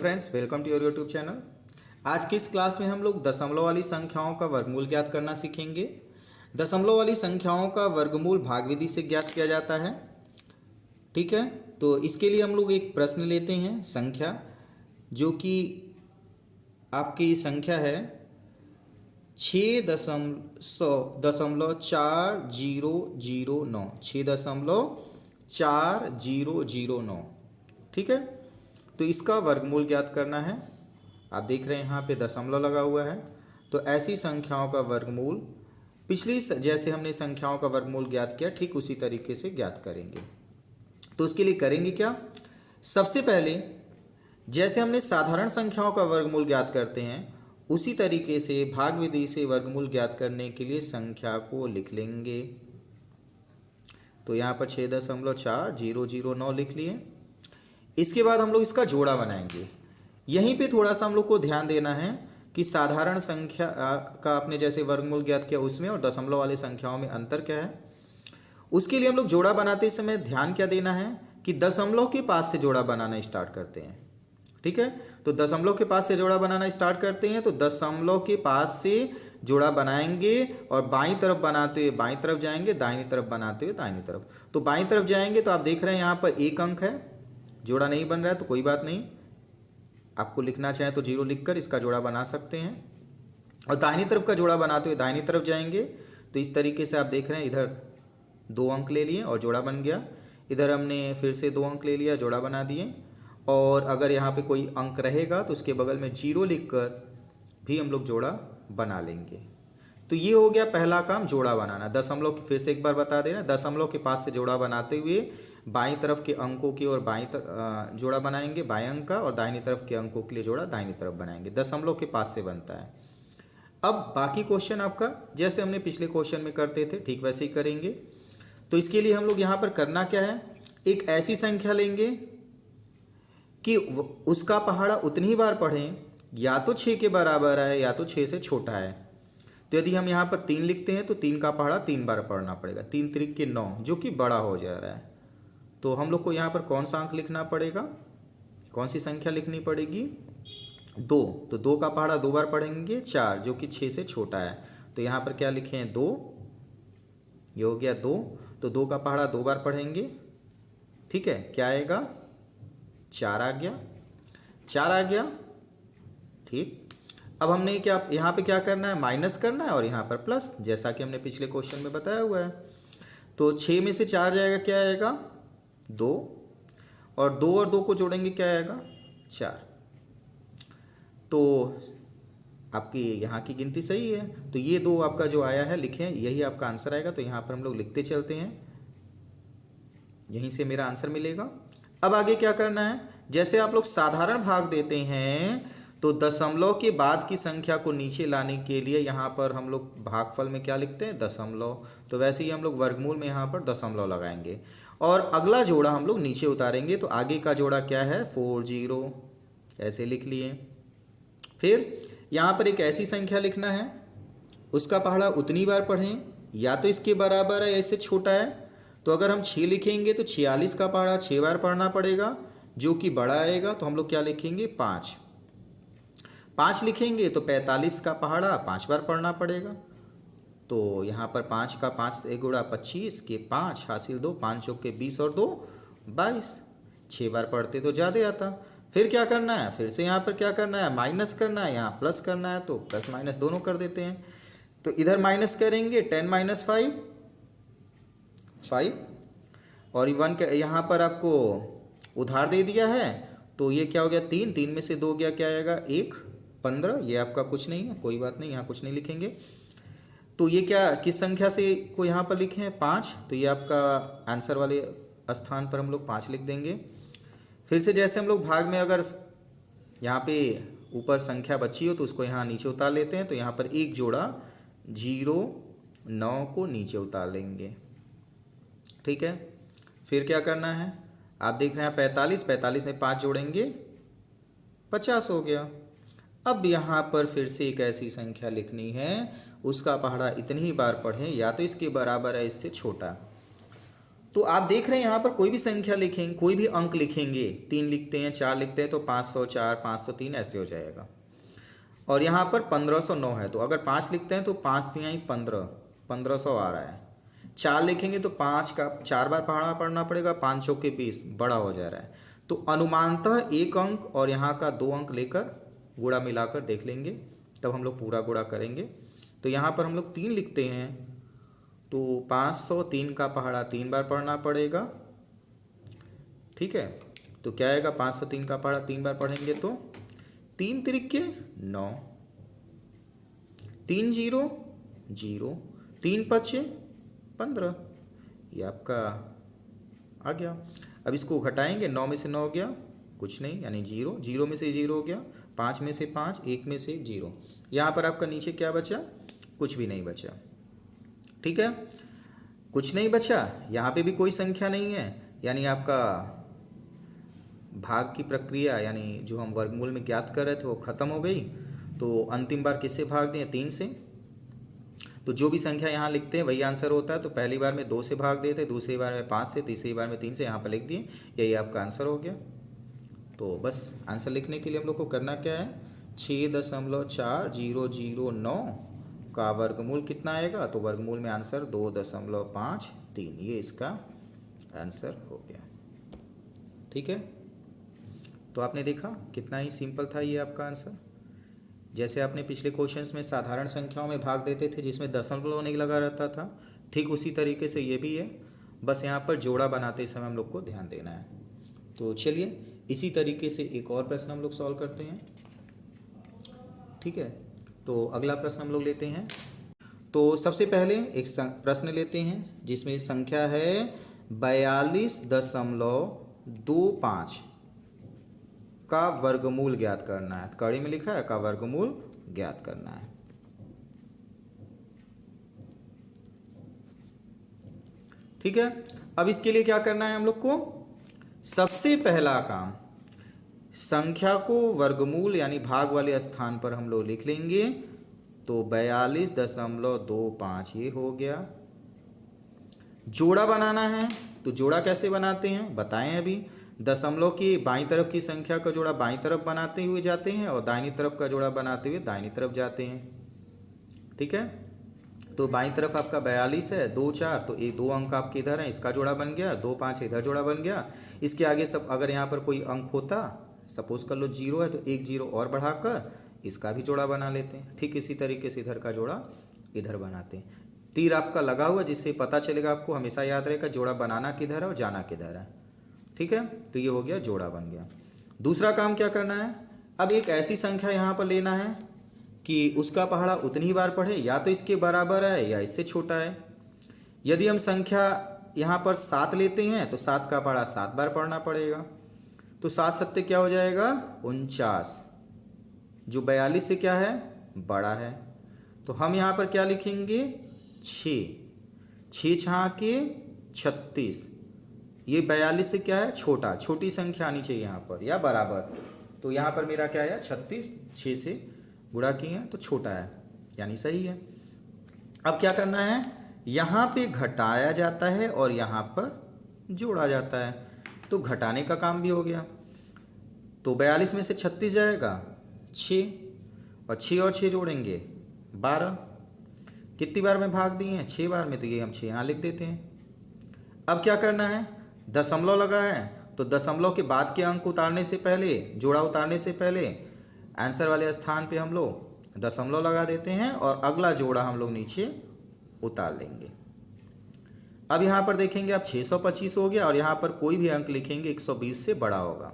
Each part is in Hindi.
Friends, welcome to your YouTube channel. आज की इस क्लास में हम लोग दशमलव वाली संख्याओं का वर्गमूल ज्ञात करना सीखेंगे। दशमलव वाली संख्याओं का वर्गमूल भाग विधि से ज्ञात किया जाता है। ठीक है, तो इसके लिए हम लोग एक प्रश्न लेते हैं। संख्या जो कि आपकी संख्या है 6.4009, 6.4009। ठीक है, तो इसका वर्गमूल ज्ञात करना है। आप देख रहे हैं यहाँ पे दशमलव लगा हुआ है। तो ऐसी संख्याओं का वर्गमूल जैसे हमने संख्याओं का वर्गमूल ज्ञात किया, ठीक उसी तरीके से ज्ञात करेंगे। तो उसके लिए करेंगे क्या, सबसे पहले जैसे हमने साधारण संख्याओं का वर्गमूल ज्ञात करते हैं, उसी तरीके से भाग विधि से वर्गमूल ज्ञात करने के लिए संख्या को लिख लेंगे। तो यहाँ पर 6.4009 लिख लिए। इसके बाद हम लोग इसका जोड़ा बनाएंगे। यहीं पे थोड़ा सा हम लोग को ध्यान देना है कि साधारण संख्या का आपने जैसे वर्गमूल ज्ञात किया उसमें और दशमलव वाली संख्याओं में अंतर क्या है। उसके लिए हम लोग जोड़ा बनाते समय ध्यान क्या देना है कि दशमलव के पास से जोड़ा बनाना स्टार्ट करते हैं। ठीक है, तो दशमलव के पास से जोड़ा बनाना स्टार्ट करते हैं। तो दशमलव के पास से जोड़ा बनाएंगे और बाईं तरफ बनाते हुए बाईं तरफ जाएंगे, दाहिनी तरफ बनाते हुए दाहिनी तरफ। तो बाईं तरफ जाएंगे तो आप देख रहे हैं यहाँ पर एक अंक है, जोड़ा नहीं बन रहा है तो कोई बात नहीं, आपको लिखना चाहे तो 0 लिखकर इसका जोड़ा बना सकते हैं। और दाहिनी तरफ का जोड़ा बनाते हुए दाहिनी तरफ जाएंगे तो इस तरीके से आप देख रहे हैं, इधर 2 अंक ले लिए और जोड़ा बन गया। इधर हमने फिर से 2 अंक ले लिया, जोड़ा बना दिए। और अगर यहाँ पे कोई अंक रहेगा तो उसके बगल में 0 लिखकर भी हम लोग जोड़ा बना लेंगे। तो ये हो गया पहला काम, जोड़ा बनाना। दशमलव फिर से एक बार बता देना, दशमलव के पास से जोड़ा बनाते हुए बाईं तरफ के अंकों की ओर जोड़ा बनाएंगे बाएं अंक का, और दाहिनी तरफ के अंकों के लिए जोड़ा दाहिनी तरफ बनाएंगे। दशमलव के पास से बनता है। अब बाकी क्वेश्चन आपका जैसे हमने पिछले क्वेश्चन में करते थे ठीक वैसे ही करेंगे। तो इसके लिए हम लोग यहाँ पर करना क्या है, एक ऐसी संख्या लेंगे कि उसका पहाड़ा उतनी ही बार पढ़ें या तो 6 के बराबर है या तो 6 से छोटा है। तो यदि हम यहाँ पर 3 लिखते हैं तो 3 का पहाड़ा 3 बार पढ़ना पड़ेगा। 3 त्रिक के 9, जो कि बड़ा हो जा रहा है। तो हम लोग को यहाँ पर कौन सा अंक लिखना पड़ेगा, कौन सी संख्या लिखनी पड़ेगी, 2। तो 2 का पहाड़ा 2 बार पढ़ेंगे, 4 जो कि 6 से छोटा है। तो यहाँ पर क्या लिखे हैं, 2। ये हो गया 2। तो 2 का पहाड़ा 2 बार पढ़ेंगे। ठीक है, क्या आएगा, 4 आ गया, 4 आ गया। ठीक, अब हमने क्या यहाँ पे क्या करना है, माइनस करना है और यहाँ पर प्लस, जैसा कि हमने पिछले क्वेश्चन में बताया हुआ है। तो 6 में से 4 जाएगा, क्या आएगा, 2। और 2 और 2 को जोड़ेंगे, क्या आएगा, 4। तो आपकी यहाँ की गिनती सही है। तो ये 2 आपका जो आया है लिखें, यही आपका आंसर आएगा। तो यहाँ पर हम लोग लिखते चलते हैं, यहीं से मेरा आंसर मिलेगा। अब आगे क्या करना है, जैसे आप लोग साधारण भाग देते हैं तो दशमलव के बाद की संख्या को नीचे लाने के लिए यहाँ पर हम लोग भागफल में क्या लिखते हैं, दशमलव। तो वैसे ही हम लोग वर्गमूल में यहाँ पर दशमलव लगाएंगे और अगला जोड़ा हम लोग नीचे उतारेंगे। तो आगे का जोड़ा क्या है, 40, ऐसे लिख लिए। फिर यहाँ पर एक ऐसी संख्या लिखना है, उसका पहाड़ा उतनी बार पढ़ें या तो इसके बराबर है या इससे छोटा है। तो अगर हम 6 लिखेंगे तो 46 का पहाड़ा 6 बार पढ़ना पड़ेगा, जो कि बड़ा आएगा। तो हम लोग क्या लिखेंगे, 5 लिखेंगे तो 45 का पहाड़ा 5 बार पढ़ना पड़ेगा। तो यहाँ पर 5 का 5 से गुणा 25 के 5 हासिल 2, 5 चौक के 20 और 2 22। 6 बार पढ़ते तो ज़्यादा आता। फिर क्या करना है, फिर से यहाँ पर क्या करना है, माइनस करना है, यहाँ प्लस करना है। तो प्लस माइनस दोनों कर देते हैं। तो इधर माइनस करेंगे, 10 - 5 और 1 का यहाँ पर आपको उधार दे दिया है। तो ये क्या हो गया, 3 में से 2 गया, क्या आएगा, 1, 15। ये आपका कुछ नहीं है, कोई बात नहीं, यहाँ कुछ नहीं लिखेंगे। तो ये क्या, किस संख्या से को यहाँ पर लिखे हैं, 5। तो ये आपका आंसर वाले स्थान पर हम लोग 5 लिख देंगे। फिर से जैसे हम लोग भाग में अगर यहाँ पे ऊपर संख्या बची हो तो उसको यहाँ नीचे उतार लेते हैं। तो यहाँ पर एक जोड़ा 0, 9 को नीचे उतार लेंगे। ठीक है, फिर क्या करना है, आप देख रहे हैं 45 में 5 जोड़ेंगे, 50 हो गया। अब यहाँ पर फिर से एक ऐसी संख्या लिखनी है, उसका पहाड़ा इतनी ही बार पढ़ें या तो इसके बराबर है इससे छोटा। तो आप देख रहे हैं यहाँ पर कोई भी संख्या लिखेंगे, कोई भी अंक लिखेंगे, 3 लिखते हैं, 4 लिखते हैं तो 504, 503 ऐसे हो जाएगा। और यहाँ पर 1509 है, तो अगर 5 लिखते हैं तो 5 तिहाई 15, 1500 आ रहा है। 4 लिखेंगे तो 5 का 4 बार पढ़ना पड़ेगा, 5 चौके 20, बड़ा हो जा रहा है। तो अनुमानतः एक अंक और यहाँ का 2 अंक लेकर गुणा मिलाकर देख लेंगे, तब हम लोग पूरा गुणा करेंगे। तो यहाँ पर हम लोग 3 लिखते हैं तो 503 का पहाड़ा 3 बार पढ़ना पड़ेगा, ठीक है। तो क्या आएगा, 503 का पहाड़ा 3 बार पढ़ेंगे तो 3 तिरिके 9, 3 0 0, 3 5 15, ये आपका आ गया। अब इसको घटाएंगे, 9 में से 9 गया कुछ नहीं, यानी 0, 0 में से 0 हो गया, 5 में से 5, 1 में से 0। यहाँ पर आपका नीचे क्या बचा, कुछ भी नहीं बचा, ठीक है, कुछ नहीं बचा। यहाँ पे भी कोई संख्या नहीं है, यानी आपका भाग की प्रक्रिया, यानी जो हम वर्गमूल में ज्ञात कर रहे थे वो खत्म हो गई। तो अंतिम बार किससे भाग दें, 3 से। तो जो भी संख्या यहाँ लिखते हैं वही आंसर होता है। तो पहली बार में 2 से भाग देते, दूसरी बार में 5 से, तीसरी बार में 3 से, यहाँ पर लिख दिए, यही आपका आंसर हो गया। तो बस आंसर लिखने के लिए हम लोग को करना क्या है, 6.4009 का वर्गमूल कितना आएगा, तो वर्गमूल में आंसर 2.53, ये इसका आंसर हो गया, ठीक है। तो आपने देखा कितना ही सिंपल था ये आपका आंसर। जैसे आपने पिछले क्वेश्चंस में साधारण संख्याओं में भाग देते थे जिसमें दशमलव नहीं लगा रहता था, ठीक उसी तरीके से ये भी है, बस यहाँ पर जोड़ा बनाते समय हम लोग को ध्यान देना है। तो चलिए इसी तरीके से एक और प्रश्न हम लोग सॉल्व करते हैं, ठीक है। तो अगला प्रश्न हम लोग लेते हैं। तो सबसे पहले एक प्रश्न लेते हैं जिसमें संख्या है 42.25 का वर्गमूल ज्ञात करना है। कड़ी में लिखा है का वर्गमूल ज्ञात करना है, ठीक है। अब इसके लिए क्या करना है हम लोग को, सबसे पहला काम संख्या को वर्गमूल यानी भाग वाले स्थान पर हम लोग लिख लेंगे। तो 42.25 ये हो गया। जोड़ा बनाना है, तो जोड़ा कैसे बनाते हैं बताएं अभी। दशमलव की बाईं तरफ की संख्या का जोड़ा बाईं तरफ बनाते हुए जाते हैं और दाहिनी तरफ का जोड़ा बनाते हुए दाहिनी तरफ जाते हैं, ठीक है। तो बाईं तरफ आपका 42 है, 2 4, तो ये 2 अंक आपके इधर हैं, इसका जोड़ा बन गया, 2 5 इधर जोड़ा बन गया। इसके आगे सब अगर यहाँ पर कोई अंक होता, सपोज कर लो 0 है, तो 1 0 और बढ़ाकर इसका भी जोड़ा बना लेते हैं। ठीक इसी तरीके से इधर का जोड़ा इधर बनाते हैं। तीर आपका लगा हुआ जिससे पता चलेगा आपको, हमेशा याद रहेगा जोड़ा बनाना किधर है और जाना किधर है, ठीक है। तो ये हो गया, जोड़ा बन गया। दूसरा काम क्या करना है, अब एक ऐसी संख्या यहाँ पर लेना है कि उसका पहाड़ा उतनी ही बार पढ़े, या तो इसके बराबर है या इससे छोटा है। यदि हम संख्या यहाँ पर 7 लेते हैं तो 7 का पहाड़ा 7 बार पढ़ना पड़ेगा। तो 7 सत्ते क्या हो जाएगा 49, जो 42 से क्या है बड़ा है। तो हम यहाँ पर क्या लिखेंगे 6, 6 6 के 36, ये 42 से क्या है छोटा, छोटी संख्या आनी चाहिए यहाँ पर या बराबर। तो यहाँ पर मेरा क्या है 36, 6 से गुणा किए हैं तो छोटा है, यानी सही है। अब क्या करना है, यहाँ पे घटाया जाता है और यहाँ पर जोड़ा जाता है। तो घटाने का काम भी हो गया। तो 42 में से 36 जाएगा 6, और 6 और 6 जोड़ेंगे 12। कितनी बार में भाग दिए हैं 6 बार में, तो ये हम 6 यहाँ लिख देते हैं। अब क्या करना है, दशमलव लगा है तो दशमलव के बाद के अंक उतारने से पहले, जोड़ा उतारने से पहले आंसर वाले स्थान पे हम लोग दशमलव लगा देते हैं और अगला जोड़ा हम लोग नीचे उतार लेंगे। अब यहाँ पर देखेंगे अब 625 हो गया और यहाँ पर कोई भी अंक लिखेंगे 120 से बड़ा होगा।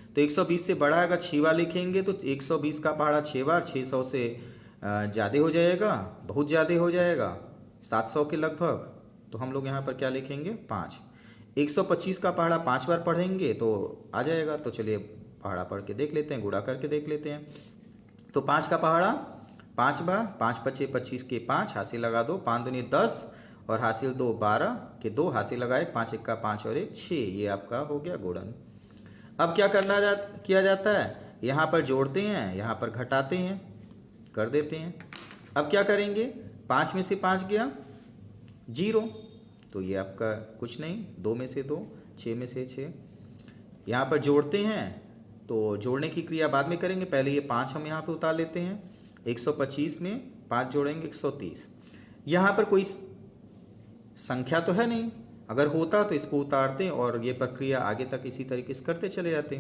तो 120 से बड़ा अगर 6 बार लिखेंगे तो 120 का पहाड़ा 6 बार 600 से ज़्यादा हो जाएगा, बहुत ज़्यादा हो जाएगा 700 के लगभग। तो हम लोग यहाँ पर क्या लिखेंगे 5। 125 का पहाड़ा 5 बार पढ़ेंगे तो आ जाएगा। तो चलिए पहाड़ा पढ़ के देख लेते हैं, गुणा करके देख लेते हैं। तो 5 का पहाड़ा 5 बार, 5 5 25 के 5 हासिल लगा दो, 5 दूनी 10 और हासिल 2 12 के 2 हासिल लगाए, 5 1 का 5 और 1 6, ये आपका हो गया गुणन। अब क्या किया जाता है, यहाँ पर जोड़ते हैं, यहाँ पर घटाते हैं, कर देते हैं। अब क्या करेंगे, 5 में से 5 गया 0, तो ये आपका कुछ नहीं, 2 में से 2, 6 में से 6। यहाँ पर जोड़ते हैं तो जोड़ने की क्रिया बाद में करेंगे, पहले ये 5 हम यहाँ पे उतार लेते हैं। 125 में 5 जोड़ेंगे 130। यहाँ पर कोई संख्या तो है नहीं, अगर होता तो इसको उतारते और ये प्रक्रिया आगे तक इसी तरीके से करते चले जाते,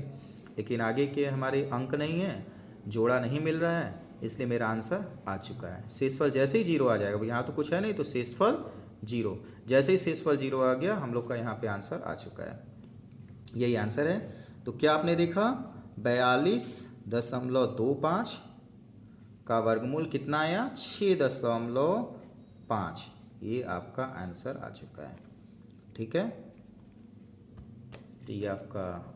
लेकिन आगे के हमारे अंक नहीं है, जोड़ा नहीं मिल रहा है, इसलिए मेरा आंसर आ चुका है। शेषफल जैसे ही 0 आ जाएगा, यहाँ तो कुछ है नहीं, तो शेषफल 0, जैसे ही शेषफल 0 आ गया हम लोग का यहाँ पे आंसर आ चुका है। यही आंसर है। तो क्या आपने देखा, 42.25 का वर्गमूल कितना आया, 6.5। ये आपका आंसर आ चुका है। ठीक है, तो ये आपका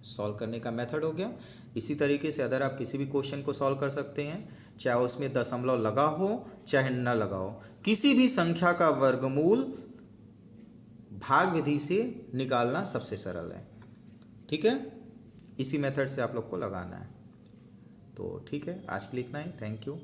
सॉल्व करने का मेथड हो गया। इसी तरीके से अगर आप किसी भी क्वेश्चन को सॉल्व कर सकते हैं, चाहे उसमें दशमलव लगा हो चाहे न लगा हो, किसी भी संख्या का वर्गमूल भाग विधि से निकालना सबसे सरल है। ठीक है, इसी मेथड से आप लोग को लगाना है। तो ठीक है, आज के लिए इतना ही। Thank you.